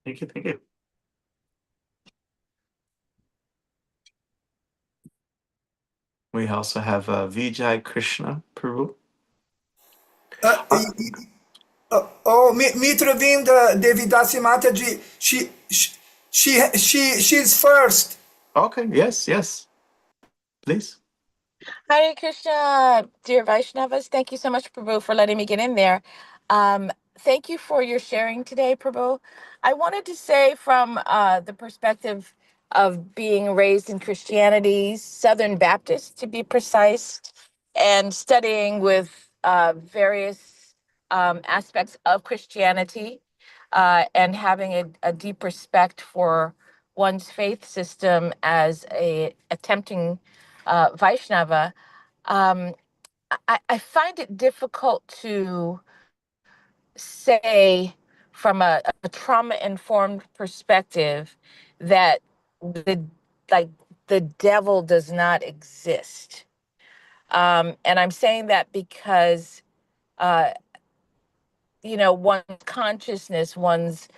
Thank you. Thank you. We also have Vijay Krishna Prabhu. Mitravinda Devidasi Mataji, she's first. Okay, yes. Please. Hare Krishna, dear Vaishnavas. Thank you so much, Prabhu, for letting me get in there. Thank you for your sharing today, Prabhu. I wanted to say from the perspective of being raised in Christianity, Southern Baptist to be precise, and studying with various aspects of Christianity, and having a deep respect for one's faith system as a attempting Vaishnava, I find it difficult to say from a trauma-informed perspective that the the devil does not exist. And I'm saying that because one's consciousness, one's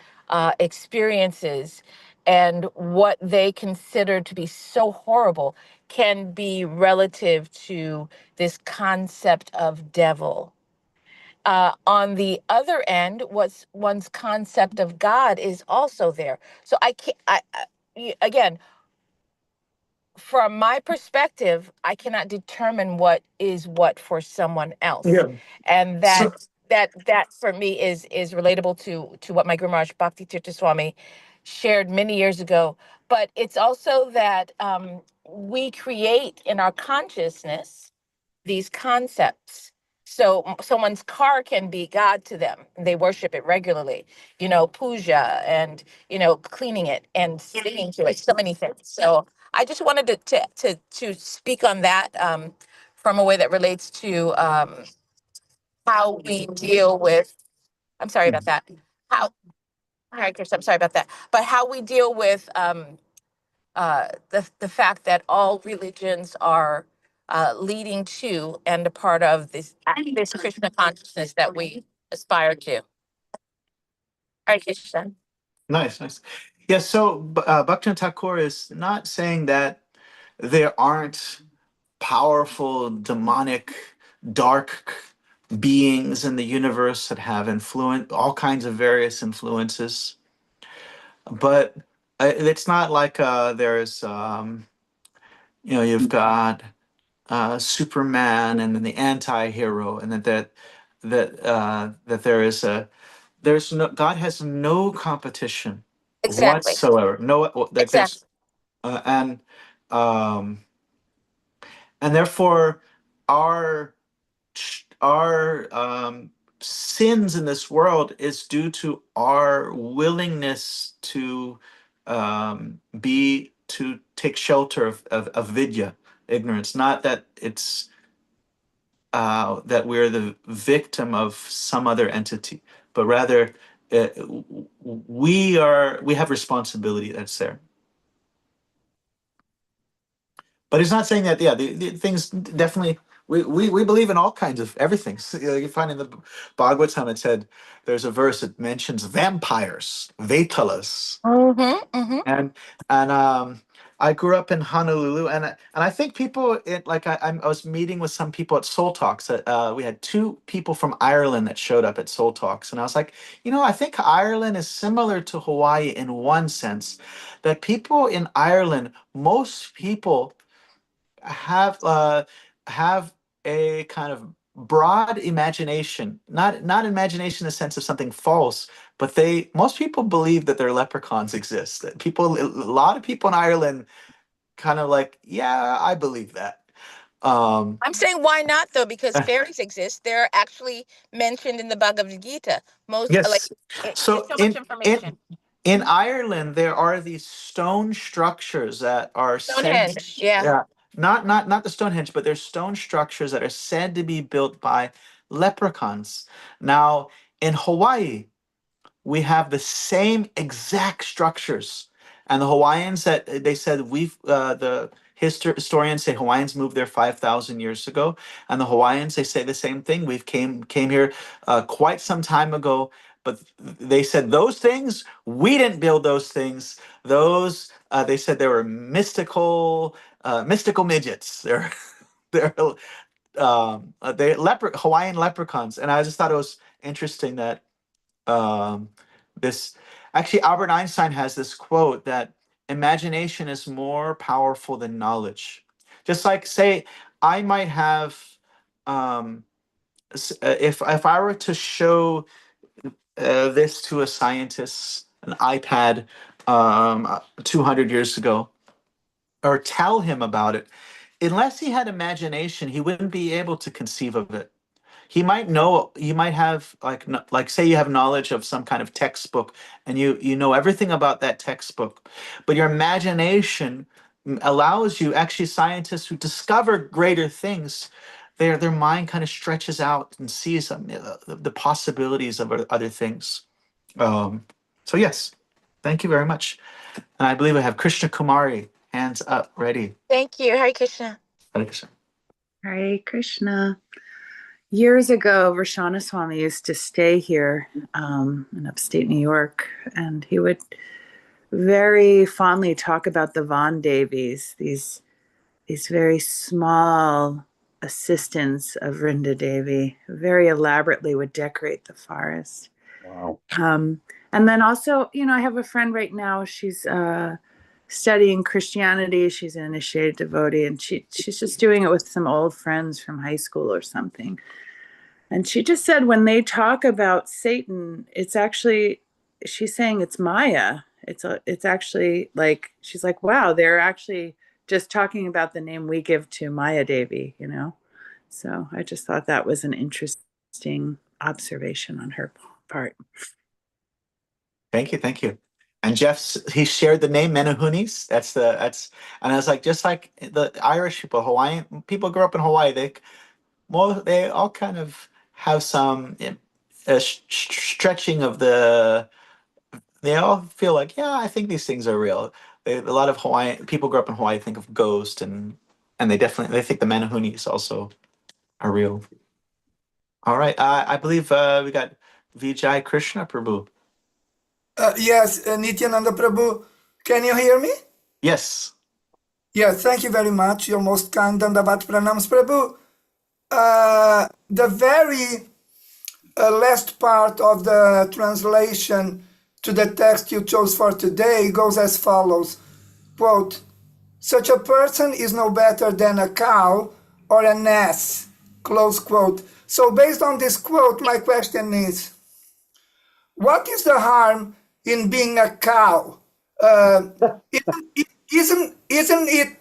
experiences, and what they consider to be so horrible can be relative to this concept of devil. On the other end, what's one's concept of God is also there. So I can't. Again, from my perspective, I cannot determine what is what for someone else, Yeah. and So that for me is relatable to what my Guru Maharaj Bhakti Tirtha Swami shared many years ago. But it's also that we create in our consciousness these concepts. So someone's car can be God to them. They worship it regularly, puja and, cleaning it and singing to it, so many things. So I just wanted to speak on that from a way that relates to how we deal with, I'm sorry about that. Hi, Chris, I'm sorry about that. But how we deal with the fact that all religions are leading to and a part of this Krishna consciousness that we aspire to. Hare Krishna. nice. Yeah, so Bhaktivinoda Thakur is not saying that there aren't powerful, demonic, dark beings in the universe that have all kinds of various influences. But it's not like there's, you've got Superman and then the anti-hero, and that there's no, God has no competition Exactly. whatsoever. No, like there's Exactly. uh, and um, and therefore our our sins in this world is due to our willingness to take shelter of vidya, ignorance. Not that it's that we're the victim of some other entity, but rather we have responsibility that's there. But it's not saying that, yeah, the things definitely, we believe in all kinds of everything. So, you find in the Bhagavatam, it said, there's a verse that mentions vampires, Vetalas, Mm-hmm. Mm-hmm. and I grew up in Honolulu, and I think people I was meeting with some people at Soul Talks. We had two people from Ireland that showed up at Soul Talks, and I was like, I think Ireland is similar to Hawaii in one sense, that people in Ireland, most people have a kind of broad imagination, not imagination in the sense of something false, but most people believe that their leprechauns exist. That a lot of people in Ireland kind of like, yeah, I believe that. I'm saying why not though? Because fairies exist. They're actually mentioned in the Bhagavad Gita. Yes. There's So so much information. in Ireland, there are these stone structures that are said, Stonehenge, yeah. yeah, not the Stonehenge, but there's stone structures that are said to be built by leprechauns. Now, in Hawaii, we have the same exact structures, and the Hawaiians that they said historians say Hawaiians moved there 5,000 years ago, and the Hawaiians they say the same thing. We've came here quite some time ago, but they said those things we didn't build those things. Those they said they were mystical midgets. They're Hawaiian leprechauns, and I just thought it was interesting that this actually Albert Einstein has this quote that imagination is more powerful than knowledge. Just like say I might have if I were to show this to a scientist, an iPad 200 years ago, or tell him about it, unless he had imagination, he wouldn't be able to conceive of it. He might have like say you have knowledge of some kind of textbook, and you know everything about that textbook, but your imagination allows you, actually scientists who discover greater things, their mind kind of stretches out and sees the possibilities of other things. So yes, thank you very much. And I believe I have Krishna Kumari hands up ready. Thank you. Hare Krishna. Hare Krishna. Hare Krishna. Years ago, Rashana Swami used to stay here in upstate New York, and he would very fondly talk about the Van Devis, these very small assistants of Vrinda Devi, who very elaborately would decorate the forest. Wow. And then also, I have a friend right now, she's studying Christianity. She's an initiated devotee, and she's just doing it with some old friends from high school or something. And she just said when they talk about Satan, it's actually, she's saying it's Maya. It's actually like, she's like, wow, they're actually just talking about the name we give to Maya Devi, So I just thought that was an interesting observation on her part. Thank you. And he shared the name Menahunis. And I was like, just like the Irish people, Hawaiian people grew up in Hawaii. They all kind of have some stretching of they all feel like, yeah, I think these things are real. A lot of Hawaiian people grew up in Hawaii think of ghost, and they think the Menahunis also are real. All right, I believe we got Vijay Krishna Prabhu. Yes, Nityananda Prabhu, can you hear me? Yes. Yes, thank you very much. You're most kind, Dandavat Pranams Prabhu. The very last part of the translation to the text you chose for today goes as follows, quote, such a person is no better than a cow or an ass, close quote. So based on this quote, my question is, what is the harm in being a cow? Isn't it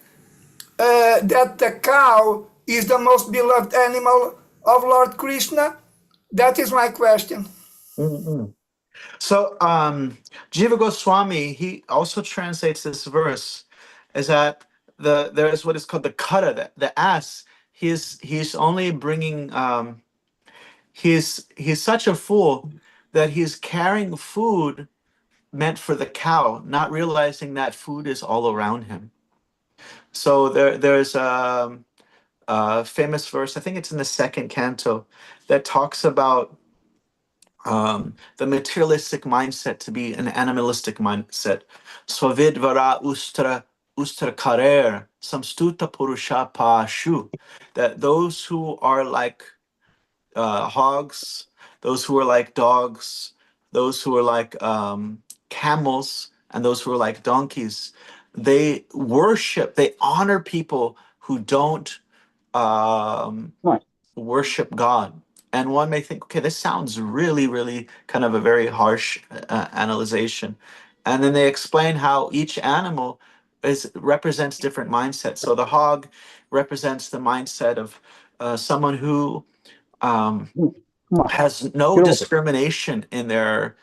that the cow is the most beloved animal of Lord Krishna? That is my question. Mm-mm. So Jiva Goswami, he also translates this verse as that there is what is called the kata, the ass. He's only bringing he's such a fool that he's carrying food meant for the cow, not realizing that food is all around him. So there's a famous verse, I think it's in the second canto, that talks about the materialistic mindset to be an animalistic mindset. Swavidvara ustra ustrakarer samstuta purusha pashu, that those who are like hogs, those who are like dogs, those who are like camels, and those who are like donkeys, they worship, they honor people who don't Right. worship God. And one may think, okay, this sounds really, really kind of a very harsh analyzation. And then they explain how each animal represents different mindsets. So the hog represents the mindset of someone who Come on, has no get over. discrimination in their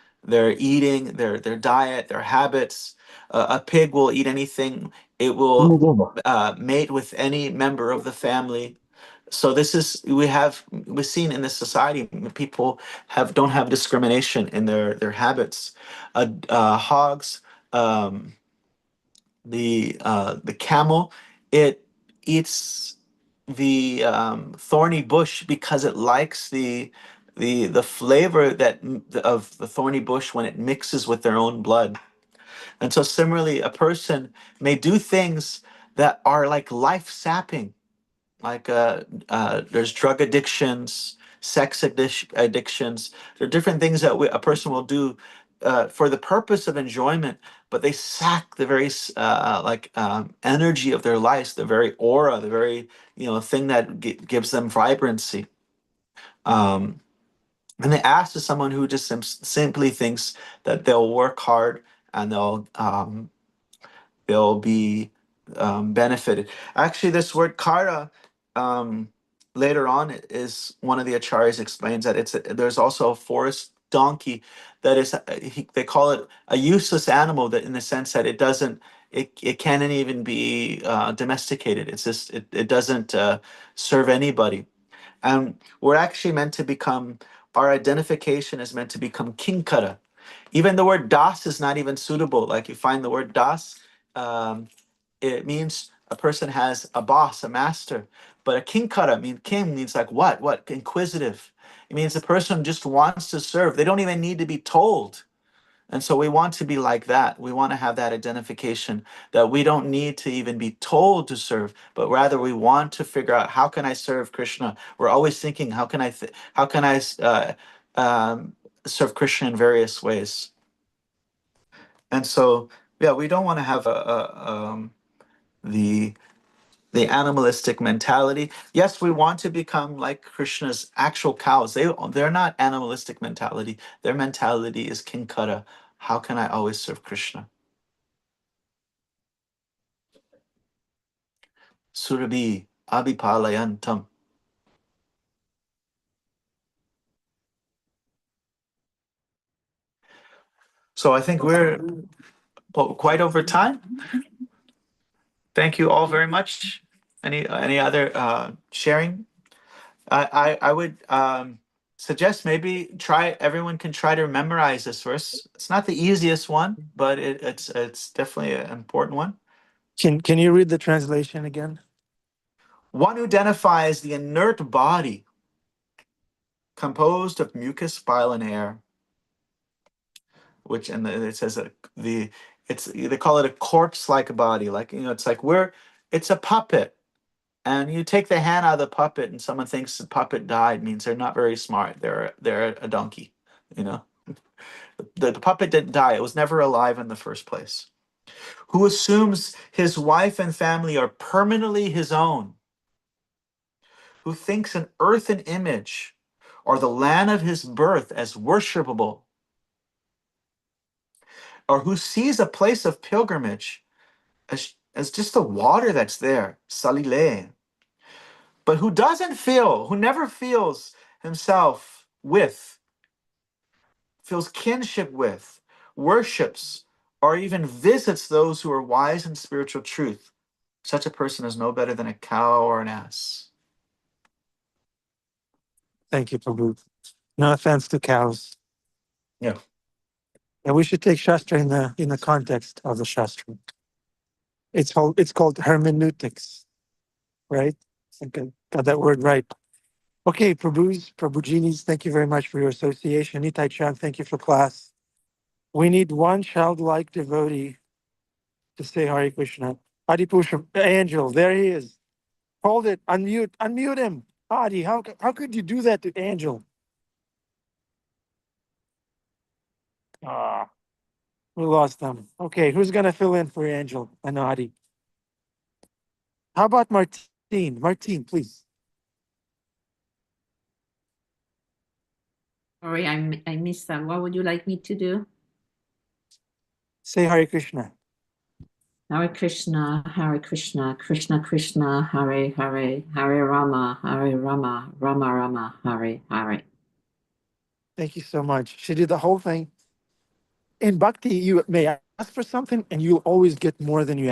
eating, their diet, their habits. A pig will eat anything. It will Move over. mate with any member of the family. So this is we've seen in this society, people don't have discrimination in their habits. Hogs, um, the camel, it eats the thorny bush because it likes the flavor of the thorny bush when it mixes with their own blood. And so similarly, a person may do things that are like life sapping, like there's drug addictions, addictions. There are different things that a person will do for the purpose of enjoyment, but they sack the very energy of their lives, the very aura, the very thing that gives them vibrancy. And they ask to someone who just simply thinks that they'll work hard and they'll be benefited. Actually, this word kara, um, later on, is one of the acharyas explains that there's also a forest donkey that is they call it a useless animal, that in the sense that it can't even be domesticated. It's just it doesn't serve anybody. And we're actually meant to become, our identification is meant to become kinkara. Even the word das is not even suitable. Like you find the word das, um, it means a person has a boss, a master. But a kinkara, king means like what? What? Inquisitive. It means the person just wants to serve. They don't even need to be told. And so we want to be like that. We want to have that identification that we don't need to even be told to serve, but rather we want to figure out, how can I serve Krishna? We're always thinking, how can I serve Krishna in various ways? And so, yeah, we don't want to have the animalistic mentality. Yes, we want to become like Krishna's actual cows. They're not animalistic mentality. Their mentality is kinkara. How can I always serve Krishna? Surabhi abhipalayantam. So I think we're quite over time. Thank you all very much. Any other sharing? I would suggest maybe everyone can try to memorize this verse. It's not the easiest one, but it's definitely an important one. Can you read the translation again? One who identifies the inert body composed of mucus, bile, and air, which it says that they call it a corpse-like body, like it's like it's a puppet. And you take the hand out of the puppet, and someone thinks the puppet died, means they're not very smart. They're a donkey, you know. The puppet didn't die; it was never alive in the first place. Who assumes his wife and family are permanently his own? Who thinks an earthen image or the land of his birth as worshipable? Or who sees a place of pilgrimage as just the water that's there, salile? But who never feels himself feels kinship with, worships, or even visits those who are wise in spiritual truth. Such a person is no better than a cow or an ass. Thank you, Prabhu. No offense to cows. Yeah. And we should take Shastra in the context of the Shastra. It's called hermeneutics, right? I think I got that word right. Okay, Prabhujinis, thank you very much for your association. Nitai Chand, thank you for class. We need one childlike devotee to say Hare Krishna. Adipusham, Angel, there he is. Hold it, unmute him. Adi, how could you do that to Angel? Ah, we lost them. Okay, who's gonna fill in for Angel and Adi? How about Martine? Martine, please. Sorry, I missed that. What would you like me to do? Say Hare Krishna. Hare Krishna, Krishna Krishna, Hare Hare, Hare Rama, Rama Rama, Hare Hare. Thank you so much. She did the whole thing. In Bhakti, you may ask for something and you'll always get more than you ask.